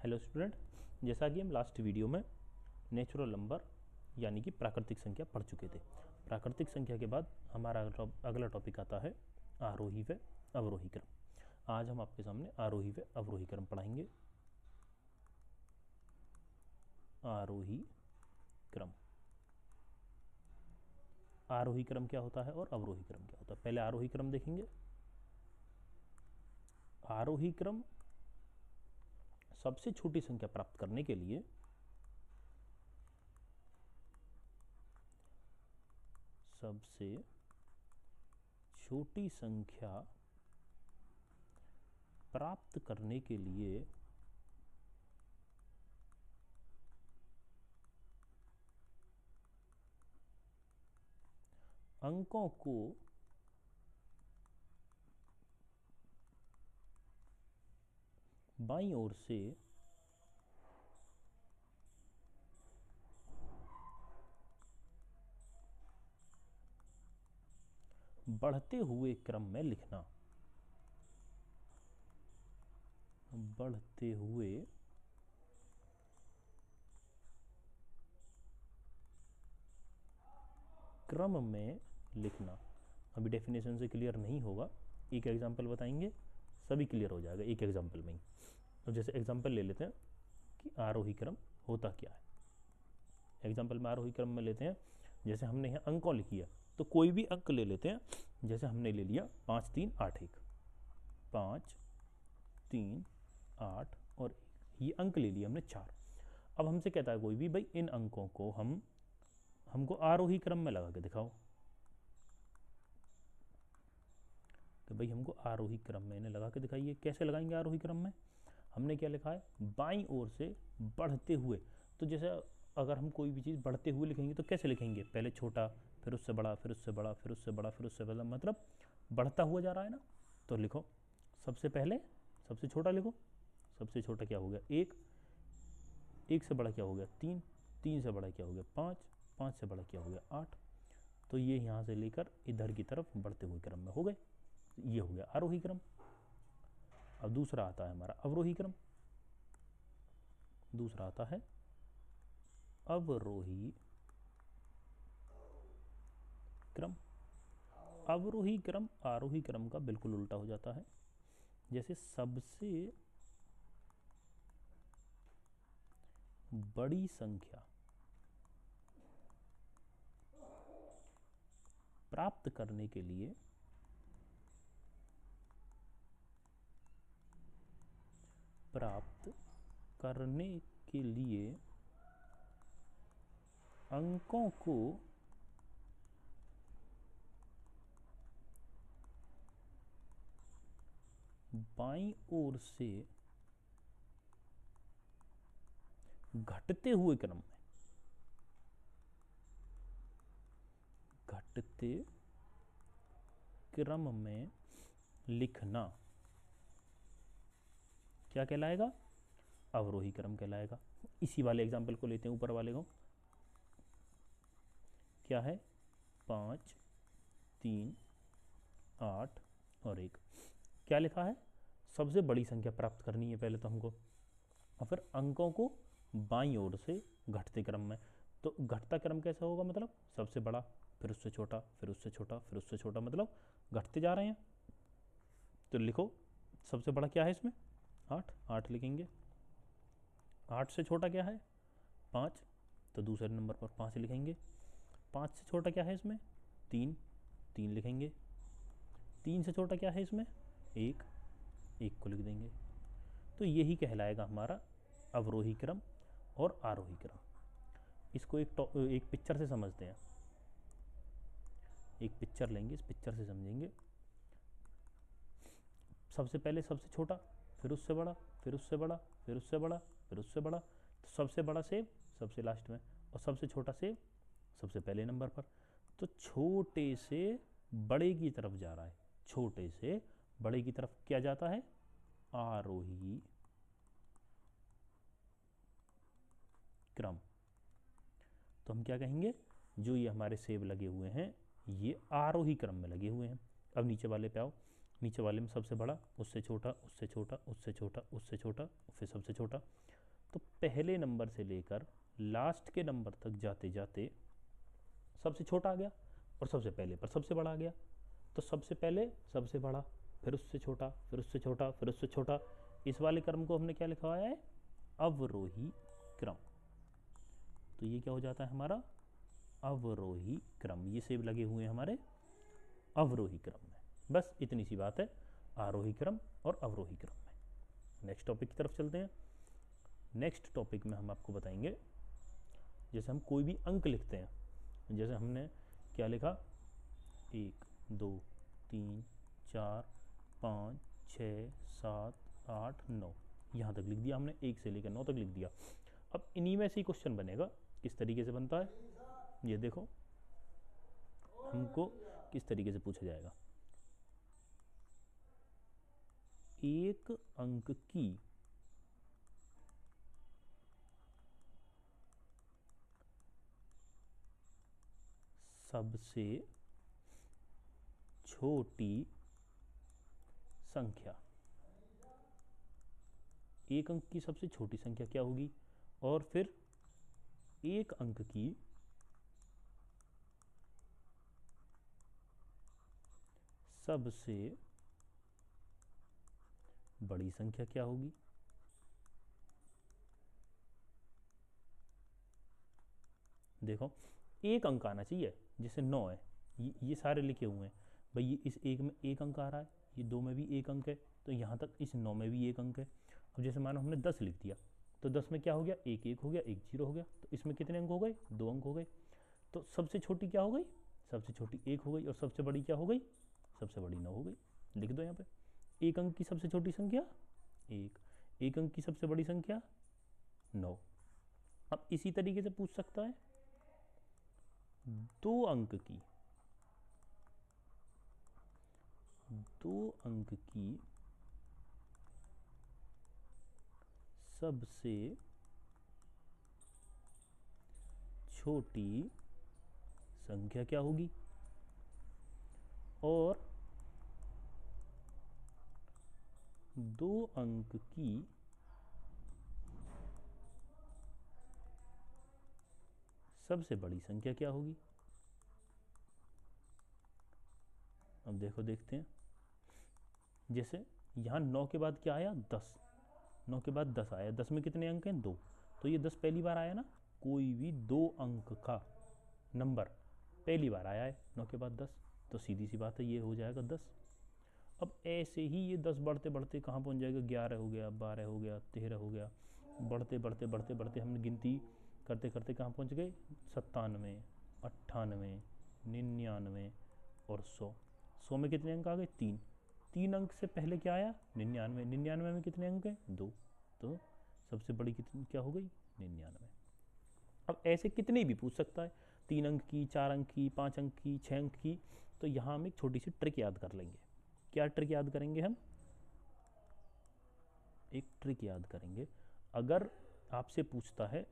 Hello student, जैसा कि हम लास्ट वीडियो में नेचुरल नंबर यानी कि प्राकृतिक संख्या पढ़ चुके थे। प्राकृतिक संख्या के बाद हमारा अगला टॉपिक आता है आरोही व अवरोही क्रम। आज हम आपके सामने आरोही व अवरोही क्रम पढ़ाएंगे। आरोही क्रम, आरोही क्रम क्या होता है और अवरोही क्रम क्या होता है। पहले आरोही क्रम देखेंगे। आरोही क्रम सबसे छोटी संख्या प्राप्त करने के लिए सबसे छोटी संख्या प्राप्त करने के लिए अंकों को बाईं ओर से बढ़ते हुए क्रम में लिखना। बढ़ते हुए क्रम में लिखना। अभी डेफिनेशन से क्लियर नहीं होगा, एक एग्जांपल बताएंगे, सभी क्लियर हो जाएगा एक एग्जांपल में ही। तो जैसे एग्जांपल ले लेते हैं कि आरोही क्रम होता क्या है। एग्जांपल में आरोही क्रम में लेते हैं, जैसे हमने यहाँ अंकों लिखी है तो कोई भी अंक ले लेते हैं। जैसे हमने ले लिया 5 3 8 1, 5 3 8 और 1, ये अंक ले लिया हमने 4। अब हमसे कहता है कोई भी, भाई इन अंकों को हमको आरोही क्रम में लगा के दिखाओ। तो भाई हमको आरोही क्रम में इन्हें लगा के दिखाइए। कैसे लगाएंगे आरोही क्रम में? हमने क्या लिखा है, बाईं ओर से बढ़ते हुए। तो जैसे अगर हम कोई भी चीज़ बढ़ते हुए लिखेंगे तो कैसे लिखेंगे, पहले छोटा, फिर उससे बड़ा, फिर उससे बड़ा, फिर उससे बड़ा, फिर उससे बड़ा, मतलब बढ़ता हुआ जा रहा है ना। तो लिखो, सबसे पहले सबसे छोटा लिखो। सबसे छोटा क्या हो गया, 1, 1 से बड़ा क्या हो गया, 3, 3 से बड़ा क्या हो गया, 5, 5 से बड़ा क्या हो गया, 8। तो ये यहाँ से लेकर इधर की तरफ बढ़ते हुए क्रम में हो गए। ये हो गया आरोही क्रम। अब दूसरा आता है हमारा अवरोही क्रम। दूसरा आता है अवरोही क्रम। अवरोही क्रम आरोही क्रम का बिल्कुल उल्टा हो जाता है। जैसे सबसे बड़ी संख्या प्राप्त करने के लिए अंकों को बाईं ओर से घटते हुए क्रम में, घटते क्रम में लिखना क्या कहलाएगा, अवरोही क्रम कहलाएगा। इसी वाले एग्जाम्पल को लेते हैं, ऊपर वाले को। क्या है, 5 3 8 और 1। क्या लिखा है, सबसे बड़ी संख्या प्राप्त करनी है पहले तो हमको, और फिर अंकों को बाईं ओर से घटते क्रम में। तो घटता क्रम कैसा होगा, मतलब सबसे बड़ा, फिर उससे छोटा, फिर उससे छोटा, फिर उससे छोटा, मतलब घटते जा रहे हैं। तो लिखो, सबसे बड़ा क्या है इसमें, 8, 8 लिखेंगे। 8 से छोटा क्या है, 5, तो दूसरे नंबर पर 5 लिखेंगे। 5 से छोटा क्या है इसमें, 3, 3 लिखेंगे। 3 से छोटा क्या है इसमें, 1, 1 को लिख देंगे। तो यही कहलाएगा हमारा अवरोही क्रम और आरोही क्रम। इसको एक पिक्चर से समझते हैं। एक पिक्चर लेंगे, इस पिक्चर से समझेंगे। सबसे पहले सबसे छोटा, फिर उससे बड़ा, फिर उससे बड़ा, फिर उससे बड़ा, फिर उससे बड़ा। तो सबसे बड़ा सेब सबसे लास्ट में, और सबसे छोटा सेब सबसे पहले नंबर पर। तो छोटे से बड़े की तरफ जा रहा है। छोटे से बड़े की तरफ क्या जाता है, आरोही क्रम। तो हम क्या कहेंगे, जो ये हमारे सेब लगे हुए हैं ये आरोही क्रम में लगे हुए हैं। अब नीचे वाले पे आओ। नीचे वाले में सबसे बड़ा, उससे छोटा, उससे छोटा, उससे छोटा, उससे छोटा, फिर सबसे छोटा। तो पहले नंबर से लेकर लास्ट के नंबर तक जाते जाते सबसे छोटा आ गया और सबसे पहले पर सबसे बड़ा आ गया। तो सबसे पहले सबसे बड़ा, फिर उससे छोटा, फिर उससे छोटा, फिर उससे छोटा। इस वाले क्रम को हमने क्या लिखा हुआ है? अवरोही क्रम। तो ये क्या हो जाता है हमारा? अवरोही क्रम। ये सेब लगे हुए हैं हमारे अवरोही क्रम में। बस इतनी सी बात है आरोही क्रम और अवरोही क्रम में। नेक्स्ट टॉपिक की तरफ चलते हैं। नेक्स्ट टॉपिक में हम आपको बताएंगे, जैसे हम कोई भी अंक लिखते हैं, जैसे हमने क्या लिखा, 1 2 3 4 5 6 7 8 9, यहाँ तक लिख दिया हमने, 1 से लेकर 9 तक लिख दिया। अब इन्हीं में से ही क्वेश्चन बनेगा। किस तरीके से बनता है ये देखो, हमको किस तरीके से पूछा जाएगा। एक अंक की सबसे छोटी संख्या, एक अंक की सबसे छोटी संख्या क्या होगी, और फिर एक अंक की सबसे बड़ी संख्या क्या होगी। देखो एक अंक आना चाहिए, जैसे 9 है, ये सारे लिखे हुए हैं भाई, ये इस एक में एक अंक आ रहा है, ये 2 में भी एक अंक है, तो यहाँ तक इस 9 में भी एक अंक है। अब जैसे मानो हमने 10 लिख दिया, तो 10 में क्या हो गया, एक 1 हो गया, एक 0 हो गया, तो इसमें कितने अंक हो गए, 2 अंक हो गए। तो सबसे छोटी क्या हो गई, सबसे छोटी 1 हो गई, और सबसे बड़ी क्या हो गई, सबसे बड़ी 9 हो गई। लिख दो यहाँ पे, एक अंक की सबसे छोटी संख्या 1, एक अंक की सबसे बड़ी संख्या 9। अब इसी तरीके से पूछ सकता है, 2 अंक की, 2 अंक की सबसे छोटी संख्या क्या होगी, और 2 अंक की सबसे बड़ी संख्या क्या होगी। अब देखो देखते हैं, जैसे यहाँ 9 के बाद क्या आया, 10, 9 के बाद 10 आया, 10 में कितने अंक हैं, 2, तो ये 10 पहली बार आया ना, कोई भी 2 अंक का नंबर पहली बार आया है 9 के बाद 10, तो सीधी सी बात है ये हो जाएगा 10। अब ऐसे ही ये 10 बढ़ते बढ़ते कहाँ पहुँच जाएगा, 11 हो गया, 12 हो गया, 13 हो गया, बढ़ते बढ़ते बढ़ते बढ़ते हमने गिनती करते करते कहाँ पहुँच गए, 97, 98, 99 और 100। 100 में कितने अंक आ गए, 3, 3 अंक से पहले क्या आया, 99, 99 में कितने अंक हैं, 2, तो सबसे बड़ी कितनी क्या हो गई, 99। अब ऐसे कितने भी पूछ सकता है, 3 अंक की, 4 अंक की, 5 अंक की, 6 अंक की। तो यहाँ हम एक छोटी सी ट्रिक याद कर लेंगे। क्या ट्रिक याद करेंगे हम, एक ट्रिक याद करेंगे। अगर आपसे पूछता है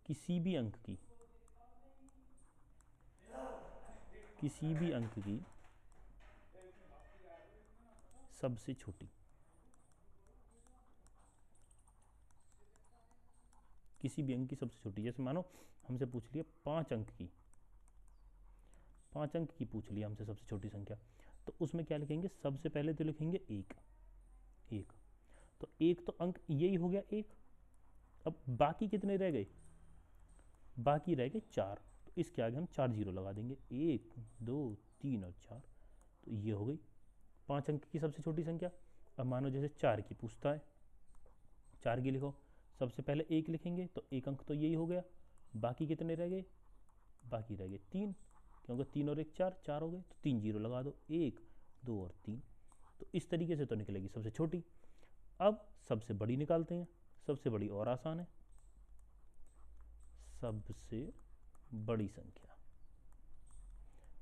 किसी भी अंक की, किसी भी अंक की सबसे छोटी, किसी भी अंक की सबसे छोटी, जैसे मानो हमसे पूछ लिया 5 अंक की, 5 अंक की पूछ लिया हमसे सबसे छोटी संख्या, तो उसमें क्या लिखेंगे, सबसे पहले तो लिखेंगे 1, 1, तो एक तो अंक यही हो गया 1। अब बाकी कितने रह गए, बाकी रह गए 4, तो इसके आगे हम 4 जीरो लगा देंगे, 1 2 3 और 4, तो ये हो गई 5 अंक की सबसे छोटी संख्या। अब मानो जैसे 4 की पूछता है, 4 की लिखो, सबसे पहले 1 लिखेंगे, तो एक अंक तो यही हो गया, बाकी कितने रह गए, बाकी रह गए 3, क्योंकि 3 और 1 4, 4 हो गए, तो 3 जीरो लगा दो, 1 2 और 3, तो इस तरीके से तो निकलेगी सबसे छोटी। अब सबसे बड़ी निकालते हैं, सबसे बड़ी और आसान है, सबसे बड़ी संख्या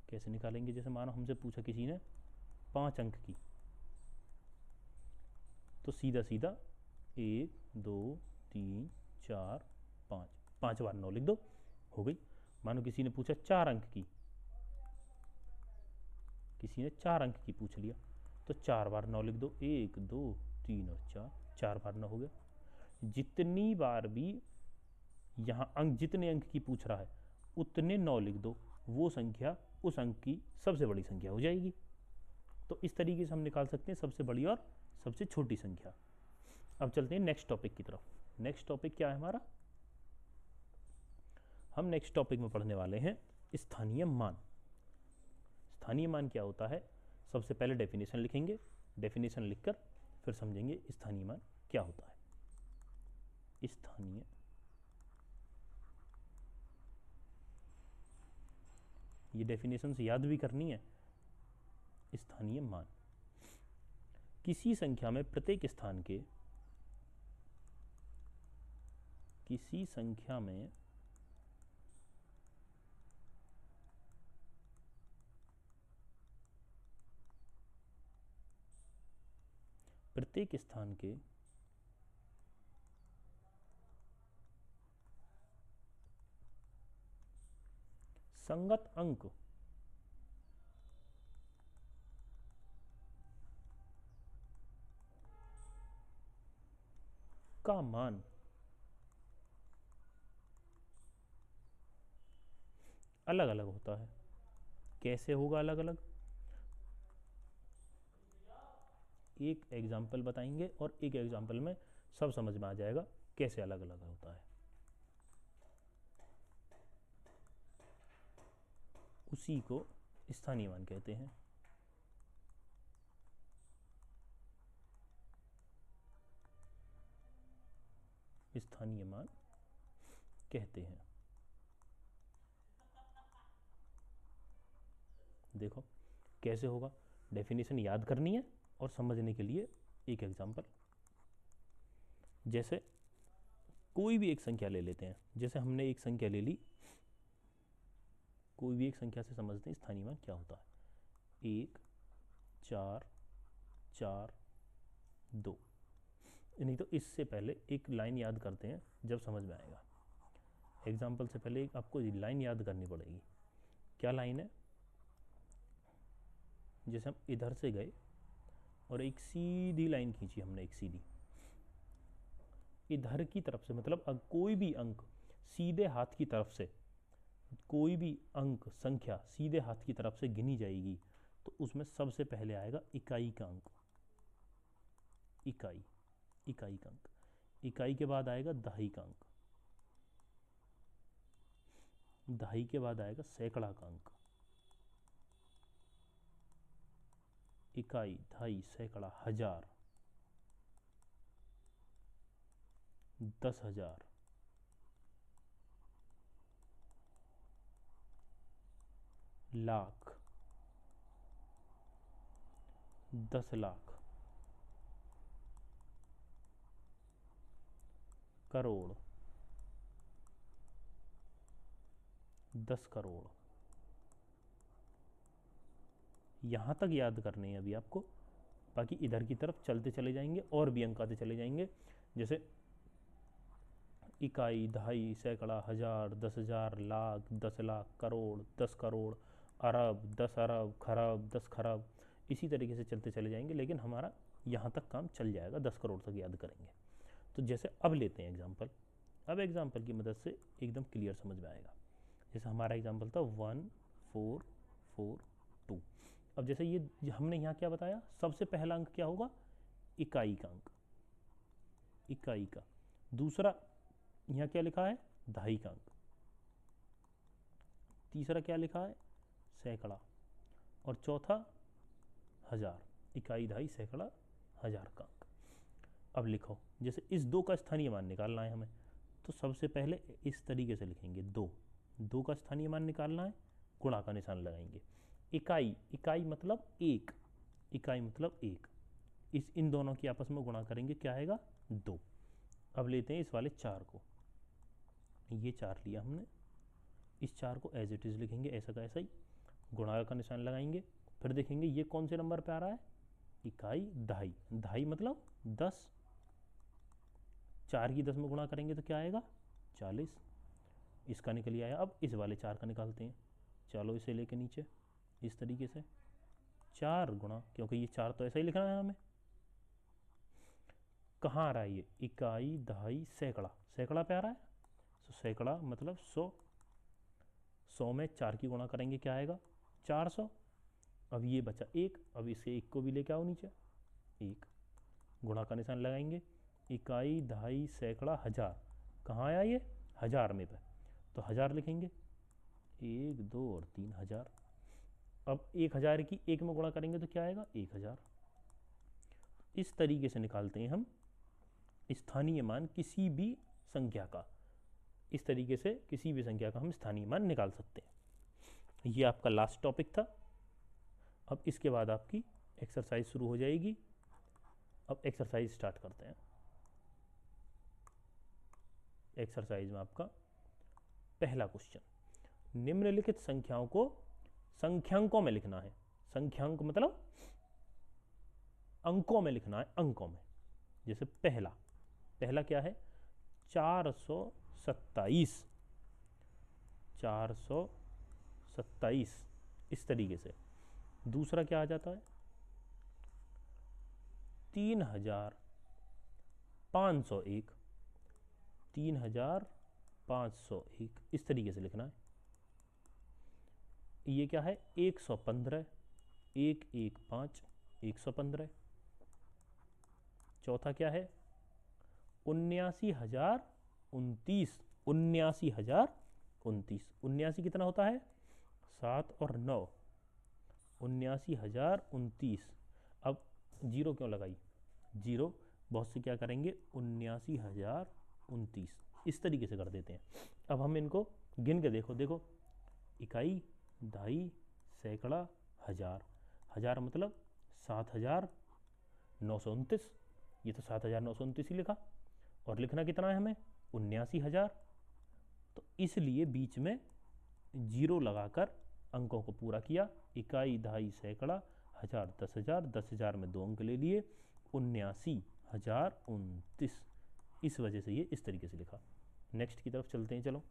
कैसे निकालेंगे, जैसे मानो हमसे पूछा किसी ने 5 अंक की, तो सीधा सीधा 1 2 3 4 5, 5 बार 9 लिख दो, हो गई। मानो किसी ने पूछा 4 अंक की, किसी ने 4 अंक की पूछ लिया, तो 4 बार 9 लिख दो, 1 2 3 और 4, 4 बार 9 हो गया। जितनी बार भी यहाँ अंक, जितने अंक की पूछ रहा है उतने 9 लिख दो, वो संख्या उस अंक की सबसे बड़ी संख्या हो जाएगी। तो इस तरीके से हम निकाल सकते हैं सबसे बड़ी और सबसे छोटी संख्या। अब चलते हैं नेक्स्ट टॉपिक की तरफ। नेक्स्ट टॉपिक क्या है हमारा? हम नेक्स्ट टॉपिक में पढ़ने वाले हैं स्थानीय मान। स्थानीय मान क्या होता है? सबसे पहले डेफिनेशन लिखेंगे, डेफिनेशन लिखकर फिर समझेंगे स्थानीय मान क्या होता है। स्थानीय ये डेफिनेशन से याद भी करनी है। स्थानीय मान किसी संख्या में प्रत्येक स्थान के, किसी संख्या में प्रत्येक स्थान के संगत अंक का मान अलग अलग होता है। कैसे होगा अलग अलग? एक एग्जाम्पल बताएंगे और एक एग्जाम्पल में सब समझ में आ जाएगा कैसे अलग अलग होता है। उसी को स्थानीय मान कहते हैं। स्थानीय मान कहते हैं। देखो कैसे होगा, डेफिनेशन याद करनी है और समझने के लिए एक एग्जांपल। जैसे कोई भी एक संख्या ले लेते हैं, जैसे हमने एक संख्या ले ली, कोई भी एक संख्या से समझते हैं स्थानीय मान क्या होता है। 1 4 4 2। नहीं तो इससे पहले एक लाइन याद करते हैं, जब समझ में आएगा। एग्जाम्पल से पहले एक आपको लाइन याद करनी पड़ेगी। क्या लाइन है? जैसे हम इधर से गए और एक सीधी लाइन खींची हमने, एक सीधी इधर की तरफ से, मतलब कोई भी अंक सीधे हाथ की तरफ से, कोई भी अंक संख्या सीधे हाथ की तरफ से गिनी जाएगी तो उसमें सबसे पहले आएगा इकाई का अंक। इकाई, इकाई का अंक। इकाई के बाद आएगा दहाई का अंक। दहाई के बाद आएगा सैकड़ा का अंक। इकाई, दहाई, सैकड़ा, हजार, 10,000, लाख, 10 लाख, करोड़, 10 करोड़। यहाँ तक याद करने हैं अभी आपको, बाकी इधर की तरफ चलते चले जाएंगे और भी अंक आते चले जाएंगे। जैसे इकाई, दहाई, सैकड़ा, हजार, 10,000, लाख, 10 लाख, करोड़, 10 करोड़, अरब, 10 अरब, खरब, 10 खरब, इसी तरीके से चलते चले जाएंगे। लेकिन हमारा यहाँ तक काम चल जाएगा, 10 करोड़ तक याद करेंगे। तो जैसे अब लेते हैं एग्जाम्पल। अब एग्जाम्पल की मदद से एकदम क्लियर समझ में आएगा। जैसे हमारा एग्जाम्पल था 1 4 4 2। अब जैसे ये हमने यहाँ क्या बताया, सबसे पहला अंक क्या होगा? इकाई का अंक, इकाई का। दूसरा यहाँ क्या लिखा है? दहाई का अंक। तीसरा क्या लिखा है? सैकड़ा। और चौथा हजार। इकाई, दहाई, सैकड़ा, हजार का अंक। अब लिखो, जैसे इस दो का स्थानीय मान निकालना है हमें, तो सबसे पहले इस तरीके से लिखेंगे। दो का स्थानीय मान निकालना है, गुणा का निशान लगाएंगे। इकाई, इकाई मतलब एक, इकाई मतलब एक। इन दोनों की आपस में गुणा करेंगे, क्या आएगा? 2। अब लेते हैं इस वाले 4 को, ये 4 लिया हमने, इस 4 को एज इट इज़ लिखेंगे, ऐसा का ऐसा ही, गुणा का निशान लगाएंगे। फिर देखेंगे ये कौन से नंबर पे आ रहा है? इकाई, दहाई। दहाई मतलब 10, 4 की 10 में गुणा करेंगे तो क्या आएगा? 40। इसका निकल आया। अब इस वाले 4 का निकालते हैं। चलो इसे लेके नीचे इस तरीके से 4 गुणा, क्योंकि ये 4 तो ऐसा ही लिखना है हमें। कहाँ आ रहा है ये? इकाई, दहाई, सैकड़ा। सैकड़ा पे आ रहा है, तो सैकड़ा मतलब 100। 100 में 4 की गुणा करेंगे, क्या आएगा? 400। अब ये बचा 1, अब इसे 1 को भी लेके आओ नीचे। 1 गुणा का निशान लगाएंगे। इकाई, दहाई, सैकड़ा, हजार। कहाँ आया ये? हजार में पे, तो हजार लिखेंगे। 1, 2 और 3 हजार। अब 1000 की 1 में गुणा करेंगे तो क्या आएगा? 1000। इस तरीके से निकालते हैं हम स्थानीय मान किसी भी संख्या का। इस तरीके से किसी भी संख्या का हम स्थानीय मान निकाल सकते हैं। ये आपका लास्ट टॉपिक था। अब इसके बाद आपकी एक्सरसाइज शुरू हो जाएगी। अब एक्सरसाइज स्टार्ट करते हैं। एक्सरसाइज में आपका पहला क्वेश्चन, निम्नलिखित संख्याओं को संख्यांकों में लिखना है। संख्यांक मतलब अंकों में लिखना है, अंकों में। जैसे पहला क्या है? 427। 427 इस तरीके से। दूसरा क्या आ जाता है? 3501। 3501 इस तरीके से लिखना है। ये क्या है? 115। 115 115। चौथा क्या है? 79029। 79029। 79 कितना होता है? 7 और 9। 79029। अब जीरो क्यों लगाई? जीरो बहुत से क्या करेंगे? 79029 इस तरीके से कर देते हैं। अब हम इनको गिन के देखो। इकाई, दहाई, सैकड़ा, हजार। हजार मतलब 7929। ये तो 7929 ही लिखा, और लिखना कितना है हमें? 79000। तो इसलिए बीच में जीरो लगाकर अंकों को पूरा किया। इकाई, दहाई, सैकड़ा, हजार, 10,000। 10,000 में 2 अंक ले लिए। 79029। इस वजह से ये इस तरीके से लिखा। नेक्स्ट की तरफ चलते हैं। चलो,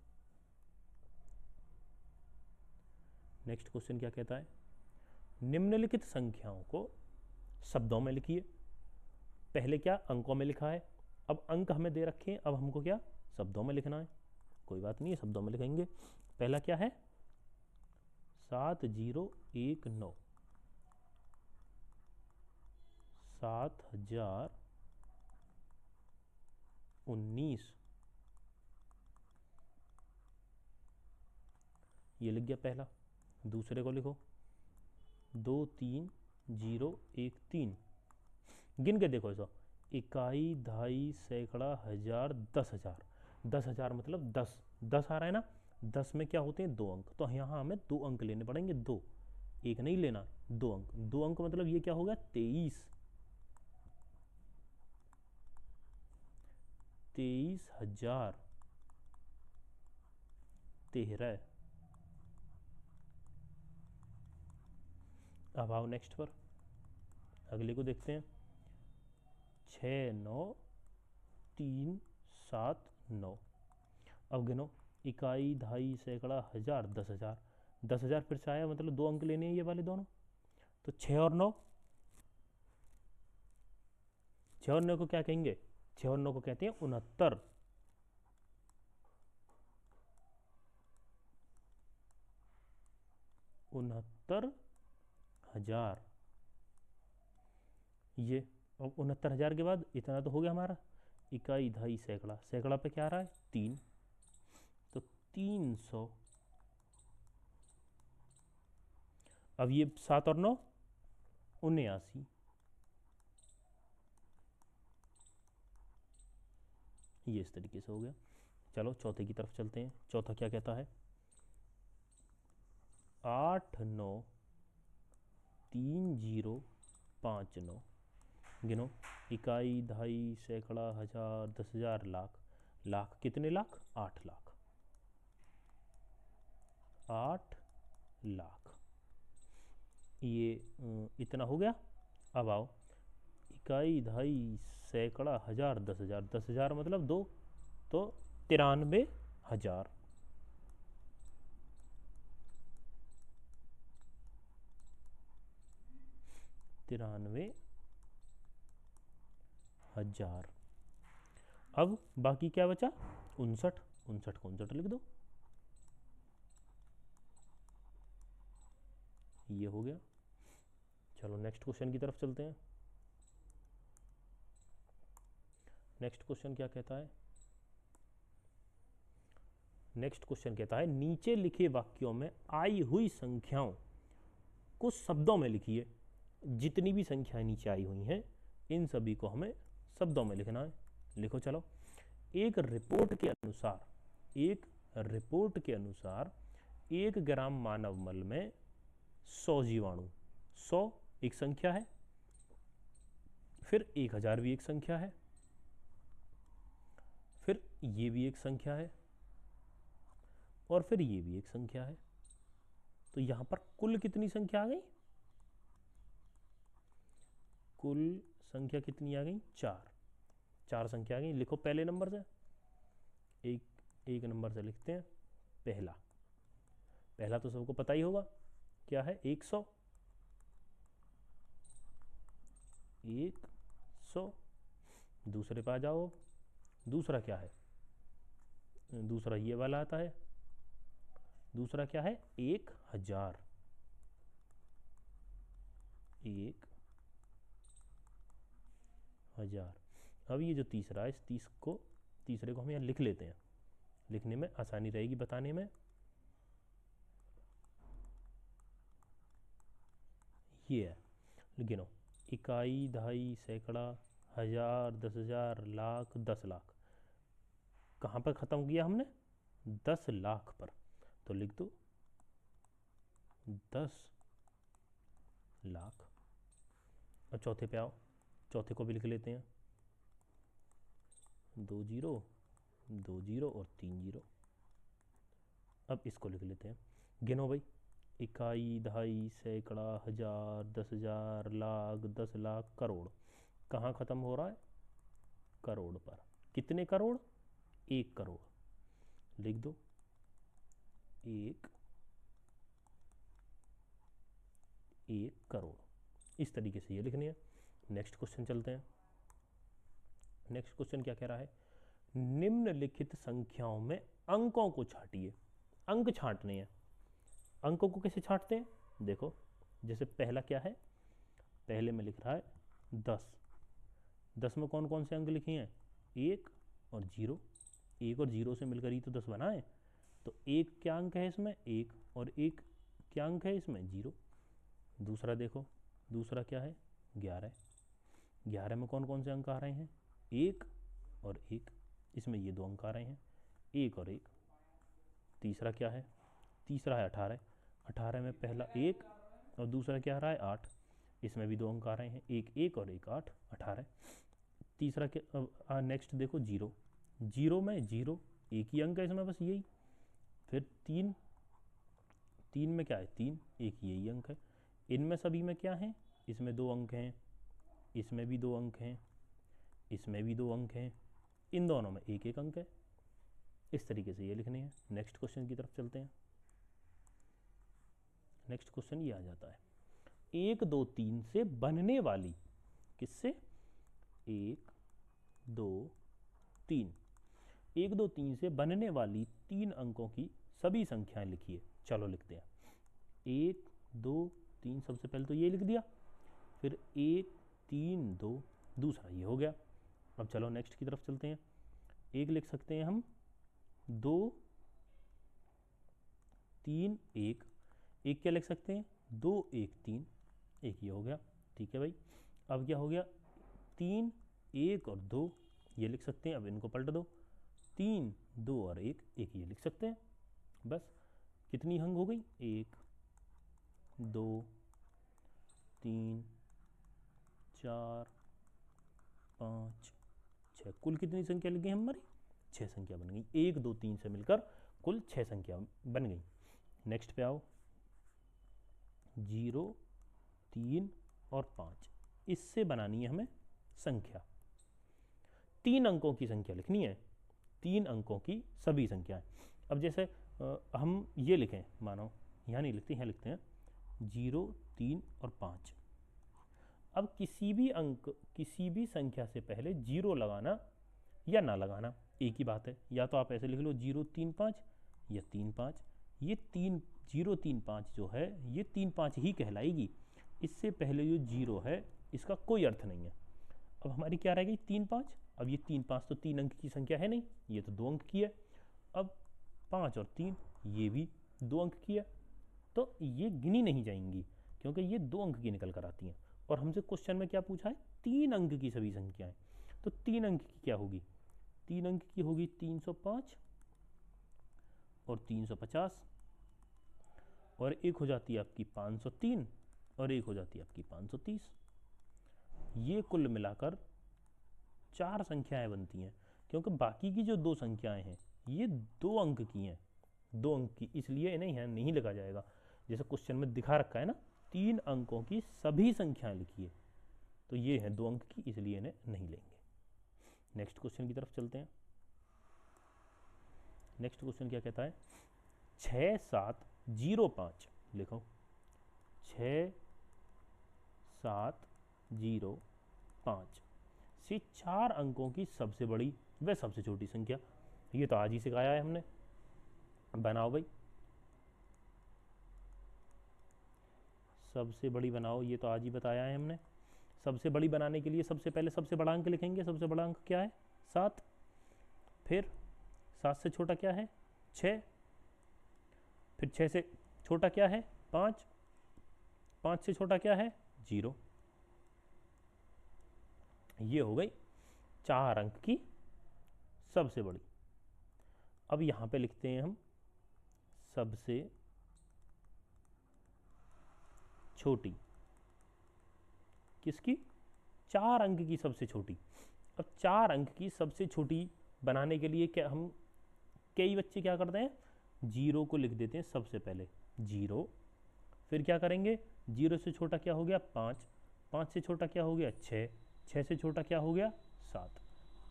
नेक्स्ट क्वेश्चन क्या कहता है? निम्नलिखित संख्याओं को शब्दों में लिखिए। पहले क्या? अंकों में लिखा है। अब अंक हमें दे रखे हैं, अब हमको क्या? शब्दों में लिखना है। कोई बात नहीं है, शब्दों में लिखेंगे। पहला क्या है? 7019। 7019 ये लिख गया पहला। दूसरे को लिखो, 23013। गिन के देखो ऐसा। इकाई, दहाई, सैकड़ा, हजार, 10,000। 10,000 मतलब 10। 10 आ रहा है ना? 10 में क्या होते हैं? 2 अंक। तो यहाँ हमें 2 अंक लेने पड़ेंगे। 2, 1 नहीं लेना, 2 अंक। 2 अंक मतलब ये क्या होगा? 23। 23,013। अब आओ नेक्स्ट पर, अगले को देखते हैं। 69379। अब गिनो, इकाई, दहाई, सैकड़ा, हजार, 10,000। 10,000 फिर से आया, मतलब 2 अंक लेने हैं ये वाले दोनों। तो 6 और 9, 6 और 9 को क्या कहेंगे? 6 और 9 को कहते हैं 69। 69,000 ये। अब 69,000 के बाद इतना तो हो गया हमारा। इकाई, दहाई, सैकड़ा। सैकड़ा पे क्या आ रहा है? 3, तो 300। अब ये 7 और 9 79। ये इस तरीके से हो गया। चलो चौथे की तरफ चलते हैं। चौथा क्या कहता है? 893059। गिनो, इकाई, दहाई, सैकड़ा, हजार, 10,000, लाख। लाख कितने लाख? 8 लाख। 8 लाख ये इतना हो गया। अब आओ, इकाई, दहाई, सैकड़ा, हजार, 10,000। 10,000 मतलब 2, तो 93,000। 93,000। अब बाकी क्या बचा, 59, 59 को 59 लिख दो, ये हो गया। चलो नेक्स्ट क्वेश्चन की तरफ चलते हैं। नेक्स्ट क्वेश्चन क्या कहता है, नेक्स्ट क्वेश्चन कहता है नीचे लिखे वाक्यों में आई हुई संख्याओं को शब्दों में लिखिए। जितनी भी संख्याएं नीचे आई हुई हैं इन सभी को हमें शब्दों में लिखना है। लिखो चलो। एक रिपोर्ट के अनुसार, एक रिपोर्ट के अनुसार 1 ग्राम मानव मल में 100 जीवाणु, 100 एक संख्या है, फिर 1000 भी एक संख्या है, फिर ये भी एक संख्या है, और फिर ये भी एक संख्या है। तो यहां पर कुल कितनी संख्या आ गई, कुल संख्या कितनी आ गई, 4, 4 संख्या आ गई। लिखो पहले नंबर से, एक नंबर से लिखते हैं। पहला तो सबको पता ही होगा, क्या है, 100, 100। दूसरे पे आ जाओ, दूसरा क्या है, दूसरा ये वाला आता है, दूसरा क्या है, 1000, 1000। अब ये जो तीसरा है, इस तीसरे को हम यहाँ लिख लेते हैं, लिखने में आसानी रहेगी, बताने में। ये है, गिनो, इकाई, दहाई, सैकड़ा, 1000, 10,000, लाख, 10 लाख। कहाँ पर ख़त्म किया हमने, 10 लाख पर। तो लिख दो 10 लाख। अब चौथे पे आओ, चौथे को भी लिख लेते हैं, 2 0, 2 0 और 3 0। अब इसको लिख लेते हैं, गिनो भाई, इकाई, दहाई, सैकड़ा, 1000, 10,000, लाख, 10 लाख, करोड़। कहाँ ख़त्म हो रहा है, करोड़ पर। कितने करोड़, 1 करोड़। लिख दो 1 करोड़। इस तरीके से ये लिखनी है। नेक्स्ट क्वेश्चन चलते हैं। नेक्स्ट क्वेश्चन क्या कह रहा है, निम्नलिखित संख्याओं में अंकों को छांटिए। अंक छांटने हैं। अंकों को कैसे छांटते हैं, देखो, जैसे पहला क्या है, पहले में लिख रहा है 10। 10 में कौन कौन से अंक लिखे हैं, 1 और 0। 1 और 0 से मिलकर ही तो 10 बना है। तो 1 क्या अंक है इसमें, 1, और 1 क्या अंक है इसमें, 0। दूसरा देखो, दूसरा क्या है, 11। 11 में कौन कौन से अंक आ रहे हैं, 1 और 1, इसमें ये 2 अंक आ रहे हैं, 1 और 1। तीसरा क्या है, तीसरा है 18। 18 में पहला 1 और दूसरा क्या आ रहा है, 8, इसमें भी 2 अंक आ रहे हैं, 1 1 और 1 8, 18। तीसरा क्या, नेक्स्ट देखो 0। 0 में 0 एक ही अंक है इसमें, बस यही। फिर 3, 3 में क्या है, 3 एक यही अंक है। इनमें सभी में क्या है, इसमें 2 अंक हैं, इसमें भी 2 अंक हैं, इसमें भी 2 अंक हैं, इन दोनों में 1 1 अंक है। इस तरीके से ये लिखने हैं। नेक्स्ट क्वेश्चन की तरफ चलते हैं। नेक्स्ट क्वेश्चन ये आ जाता है, 1 2 3 से बनने वाली, किससे, 1 2 3, 1 2 3 से बनने वाली 3 अंकों की सभी संख्याएं लिखिए। चलो लिखते हैं, 1 2 3, सबसे पहले तो ये लिख दिया, फिर 1 3 2, दूसरा ये हो गया। अब चलो नेक्स्ट की तरफ चलते हैं। एक लिख सकते हैं हम, 2 3 1, एक क्या लिख सकते हैं, 2 1 3, एक ये हो गया। ठीक है भाई। अब क्या हो गया, 3 1 और 2, ये लिख सकते हैं। अब इनको पलट दो, 3 2 और 1, एक ये लिख सकते हैं। बस कितनी अंक हो गई, 1 2 3 4 5 6, कुल कितनी संख्या लग गई हमारी, 6 संख्या बन गई। 1 2 3 से मिलकर कुल 6 संख्या बन गई। नेक्स्ट पे आओ, 0 3 और 5, इससे बनानी है हमें संख्या। 3 अंकों की संख्या लिखनी है, 3 अंकों की सभी संख्याएं। अब जैसे हम ये लिखें, मानो यहाँ नहीं लिखते, यहाँ लिखते हैं 0 3 और 5। अब किसी भी संख्या से पहले 0 लगाना या ना लगाना एक ही बात है। या तो आप ऐसे लिख लो 0 3 5 या 3 5। ये 0 3 5 जो है ये 3 5 ही कहलाएगी। इससे पहले जो 0 है इसका कोई अर्थ नहीं है। अब हमारी क्या रह गई 3 5। अब ये 3 5 तो 3 अंक की संख्या है नहीं, ये तो 2 अंक की है। अब 5 और 3 ये भी 2 अंक की है, तो ये गिनी नहीं जाएंगी क्योंकि ये 2 अंक की निकल कर आती हैं। और हमसे क्वेश्चन में क्या पूछा है 3 अंक की सभी संख्याएं, तो 3 अंक की क्या होगी 3 अंक की होगी 305 और 350, और एक हो जाती है आपकी 503 और एक हो जाती है आपकी 530। ये कुल मिलाकर 4 संख्याएं बनती हैं, क्योंकि बाकी की जो 2 संख्याएं हैं ये 2 अंक की हैं, 2 अंक की, इसलिए इन्हें यहाँ नहीं लिखा जाएगा। जैसे क्वेश्चन में दिखा रखा है ना 3 अंकों की सभी संख्याएं लिखिए, तो ये है 2 अंक की, इसलिए इन्हें नहीं लेंगे। नेक्स्ट क्वेश्चन की तरफ चलते हैं। नेक्स्ट क्वेश्चन क्या कहता है 6705 लिखो 6705 से 4 अंकों की सबसे बड़ी व सबसे छोटी संख्या। ये तो आज ही सिखाया है हमने, बनाओ भाई सबसे बड़ी बनाओ, ये तो आज ही बताया है हमने। सबसे बड़ी बनाने के लिए सबसे पहले सबसे बड़ा अंक लिखेंगे। सबसे बड़ा अंक क्या है 7, फिर 7 से छोटा क्या है 6, फिर 6 से छोटा क्या है 5, 5 से छोटा क्या है 0। ये हो गई 4 अंक की सबसे बड़ी। अब यहां पे लिखते हैं हम सबसे छोटी, किसकी 4 अंक की सबसे छोटी। अब 4 अंक की सबसे छोटी बनाने के लिए क्या हम कई बच्चे क्या करते हैं 0 को लिख देते हैं सबसे पहले 0, फिर क्या करेंगे 0 से छोटा क्या हो गया 5, 5 से छोटा क्या हो गया 6, 6 से छोटा क्या हो गया 7,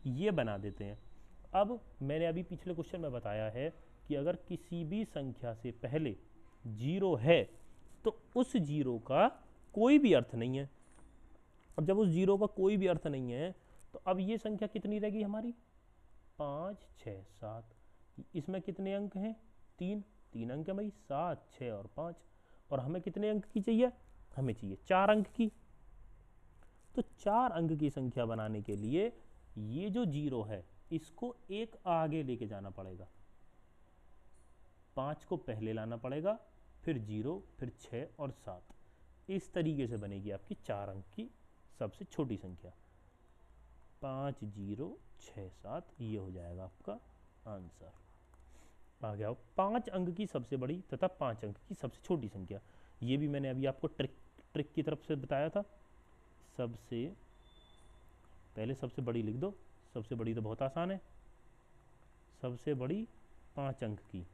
ये बना देते हैं। अब मैंने अभी पिछले क्वेश्चन में बताया है कि अगर किसी भी संख्या से पहले 0 है तो उस 0 का कोई भी अर्थ नहीं है। अब जब उस 0 का कोई भी अर्थ नहीं है तो अब ये संख्या कितनी रहेगी हमारी 5 6 7। इसमें कितने अंक हैं 3 अंक है भाई 7 6 और 5। और हमें कितने अंक की चाहिए हमें चाहिए 4 अंक की। तो 4 अंक की संख्या बनाने के लिए ये जो 0 है इसको एक आगे लेके जाना पड़ेगा, 5 को पहले लाना पड़ेगा, फिर 0, फिर 6 और 7। इस तरीके से बनेगी आपकी 4 अंक की सबसे छोटी संख्या 5 0 6 7। ये हो जाएगा आपका आंसर। आ गया 5 अंक की सबसे बड़ी तथा 5 अंक की सबसे छोटी संख्या। ये भी मैंने अभी आपको ट्रिक की तरफ से बताया था। सबसे पहले सबसे बड़ी लिख दो, सबसे बड़ी तो बहुत आसान है, सबसे बड़ी 5 अंक की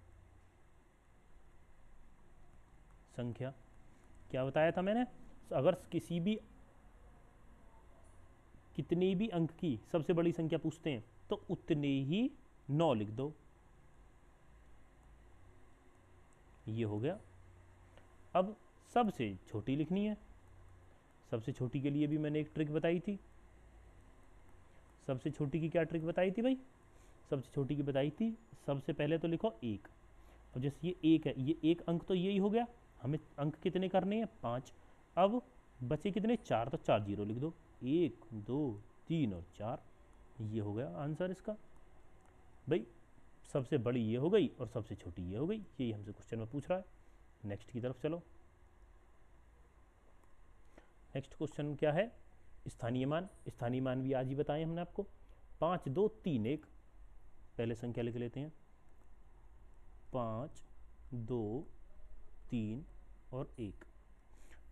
संख्या। क्या बताया था मैंने अगर कितने भी अंक की सबसे बड़ी संख्या पूछते हैं तो उतने ही 9 लिख दो। ये हो गया। अब सबसे छोटी लिखनी है। सबसे छोटी के लिए भी मैंने एक ट्रिक बताई थी। सबसे छोटी की क्या ट्रिक बताई थी भाई सबसे छोटी की बताई थी सबसे पहले तो लिखो 1। अब जैसे ये 1 है, ये 1 अंक तो यही हो गया, हमें अंक कितने करने हैं 5। अब बचे कितने 4, तो 4 0 लिख दो 1 2 3 और 4। ये हो गया आंसर इसका। भाई सबसे बड़ी ये हो गई और सबसे छोटी ये हो गई, यही हमसे क्वेश्चन में पूछ रहा है। नेक्स्ट की तरफ चलो। नेक्स्ट क्वेश्चन क्या है स्थानीय मान। स्थानीय मान भी आज ही बताए हमने आपको 5 2 3 1। पहले संख्या लिख लेते हैं 5 2 3 और 1।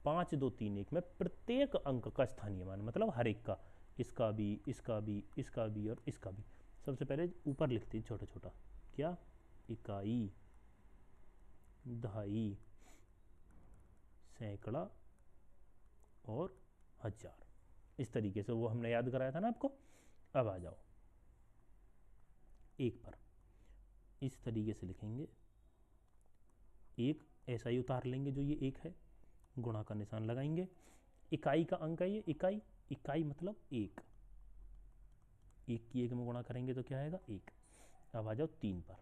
5 2 3 1 में प्रत्येक अंक का स्थानीय मान मतलब हर एक का, इसका भी इसका भी इसका भी और इसका भी। सबसे पहले ऊपर लिखते हैं छोटा छोटा क्या इकाई दहाई सैकड़ा और हजार। इस तरीके से वो हमने याद कराया था ना आपको। अब आ जाओ 1 पर, इस तरीके से लिखेंगे 1 ऐसा ही उतार लेंगे जो ये 1 है, गुणा का निशान लगाएंगे। इकाई का अंक है ये, इकाई, इकाई मतलब एक, एक की एक में गुणा करेंगे तो क्या आएगा, एक। अब आ जाओ 3 पर,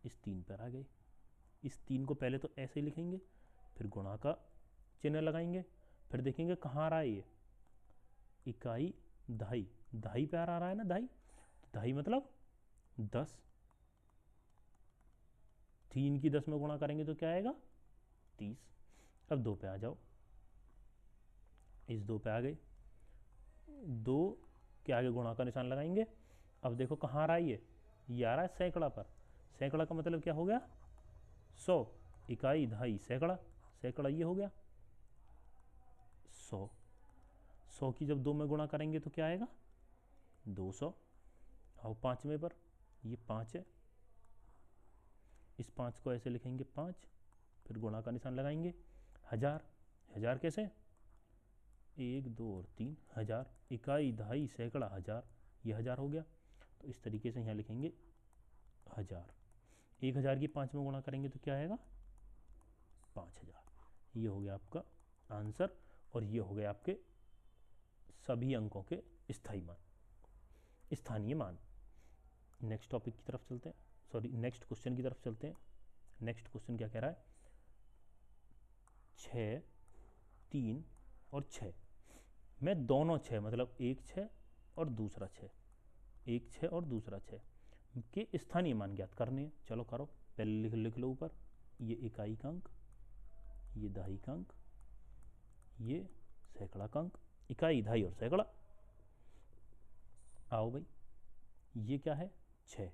इस 3 पर आ गए, इस 3 को पहले तो ऐसे ही लिखेंगे, फिर गुणा का चिन्ह लगाएंगे, फिर देखेंगे कहाँ आ रहा है ये, इकाई दहाई, दहाई पे आ रहा है ना दहाई, तो दहाई मतलब 10, 3 की 10 में गुणा करेंगे तो क्या आएगा 30। अब 2 पे आ जाओ, इस 2 पे आ गए, 2 के आगे गुणा का निशान लगाएंगे। अब देखो कहाँ आ रहा है ये आ रहा है सैकड़ा पर, सैकड़ा का मतलब क्या हो गया 100, इकाई दहाई सैकड़ा, सैकड़ा ये हो गया 100, 100 की जब 2 में गुणा करेंगे तो क्या आएगा 200। आओ 5वें पर, ये 5 है, इस 5 को ऐसे लिखेंगे 5, फिर गुणा का निशान लगाएंगे। 1000, 1000 कैसे, 1 2 और 3, 1000, इकाई दहाई सैकड़ा 1000, ये 1000 हो गया। तो इस तरीके से यहाँ लिखेंगे 1000, 1000 की 5 में गुणा करेंगे तो क्या आएगा 5000। ये हो गया आपका आंसर, और ये हो गए आपके सभी अंकों के स्थायी मान, स्थानीय मान। नेक्स्ट टॉपिक की तरफ चलते हैं, सॉरी नेक्स्ट क्वेश्चन की तरफ चलते हैं। नेक्स्ट क्वेश्चन क्या कह रहा है, 6, 3 और 6 में दोनों 6 मतलब एक 6 और दूसरा 6, एक 6 और दूसरा 6 के स्थानीय मान ज्ञात करने हैं। चलो करो, पहले लिख लो ऊपर, ये इकाई का अंक, ये दहाई का अंक, ये सैकड़ा का अंक, इकाई दहाई और सैकड़ा। आओ भाई, ये क्या है 6,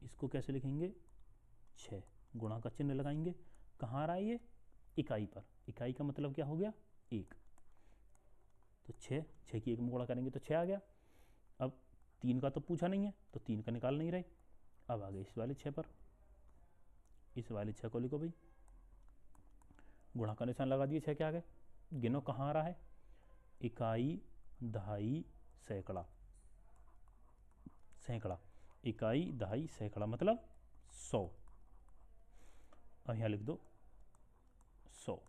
इसको कैसे लिखेंगे 6, गुणा का चिन्ह लगाएंगे, कहाँ आ रहा है ये इकाई पर, इकाई का मतलब क्या हो गया 1, तो 6, 6 की 1 में गुणा करेंगे तो 6 आ गया। अब 3 का तो पूछा नहीं है तो 3 का निकाल नहीं रहे। अब आ गए इस वाले 6 पर, इस वाले 6 को लिखो भाई, गुणा का निशान लगा दिए 6 के आगे, गिनो कहाँ आ रहा है, इकाई दहाई सैकड़ा, सैकड़ा, इकाई दहाई सैकड़ा मतलब 100। अब यहाँ लिख दो 100,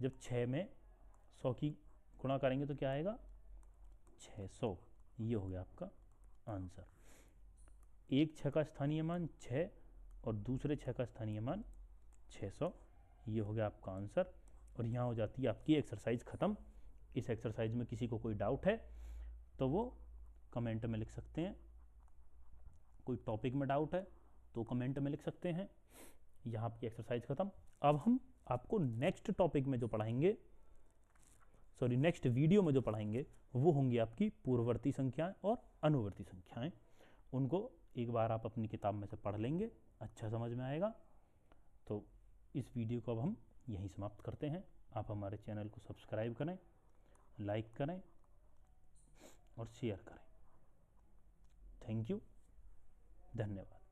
जब 6 में 100 की गुणा करेंगे तो क्या आएगा 600। ये हो गया आपका आंसर। एक 6 का स्थानीय मान 6 और दूसरे 6 का स्थानीय मान 600, ये हो गया आपका आंसर। और यहाँ हो जाती है आपकी एक्सरसाइज ख़त्म। इस एक्सरसाइज में किसी को कोई डाउट है तो वो कमेंट में लिख सकते हैं, कोई टॉपिक में डाउट है तो कमेंट में लिख सकते हैं। यहाँ आपकी एक्सरसाइज ख़त्म। अब हम आपको नेक्स्ट टॉपिक में जो पढ़ाएंगे, सॉरी नेक्स्ट वीडियो में जो पढ़ाएंगे वो होंगी आपकी पूर्ववर्ती संख्याएं और अनुवर्ती संख्याएं। उनको एक बार आप अपनी किताब में से पढ़ लेंगे, अच्छा समझ में आएगा। तो इस वीडियो को अब हम यहीं समाप्त करते हैं। आप हमारे चैनल को सब्सक्राइब करें, लाइक करें और शेयर करें। थैंक यू, धन्यवाद।